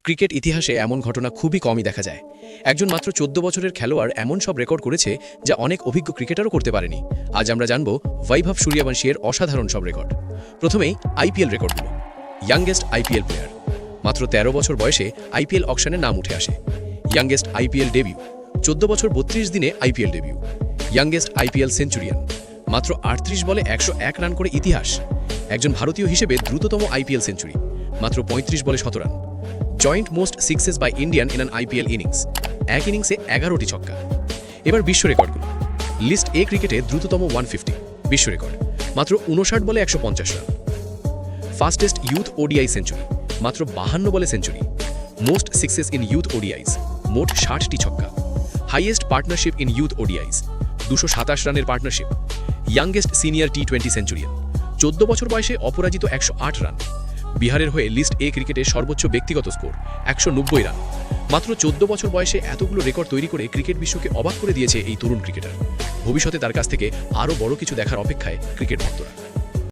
Cricket ইতিহাসে এমন ঘটনা খুবই কমই দেখা যায়। একজন মাত্র ১৪ বছরের খেলোয়াড় এমন সব রেকর্ড করেছে যা অনেক অভিজ্ঞ ক্রিকেটারও করতে পারেনি। আজ আমরা জানব বৈভব সূর্যবংশীর অসাধারণ সব রেকর্ড। প্রথমেই আইপিএল রেকর্ডগুলো। ইয়াংগেস্ট আইপিএল প্লেয়ার, মাত্র ১৩ বছর বয়সে আইপিএল অকশনে নাম উঠে আসে। ইয়াংগেস্ট আইপিএল ডেবিউ, ১৪ বছর ৩২ দিনে IPL debut. Youngest IPL centurion, মাত্র ৩৮ বলে ১০১ রান করে ইতিহাস। একজন ভারতীয় হিসেবে দ্রুততম আইপিএল সেঞ্চুরি, মাত্র ৩৫ বলে ১৭ রান। Joint most sixes by Indian in an IPL innings, এক ইনিংসে ১১টি ছক্কা। এবার বিশ্ব রেকর্ডগুলো। লিস্ট এ ক্রিকেটে দ্রুততম 150 বিশ্ব রেকর্ড, মাত্র ৫৯ বলে ১৫০ run. Fastest youth ODI century, মাত্র ৫২ বলে century. Most sixes in youth ওডিআইস, মোট ৬০টি ছক্কা। হাইয়েস্ট পার্টনারশিপ ইন ইউথ ওডিআইস, ২২৭ রানের partnership. Youngest senior T20 centurion, ১৪ বছর বয়সে অপরাজিত ১০৮ রান। বিহারের হয়ে লিস্ট এ ক্রিকেটে সর্বোচ্চ ব্যক্তিগত স্কোর ১৯০ রান। মাত্র ১৪ বছর বয়সে এতগুলো রেকর্ড তৈরি করে ক্রিকেট বিশ্বকে অবাক করে দিয়েছে এই তরুণ ক্রিকেটার। ভবিষ্যতে তার কাছ থেকে আরও বড় কিছু দেখার অপেক্ষায় ক্রিকেট ভক্তরা।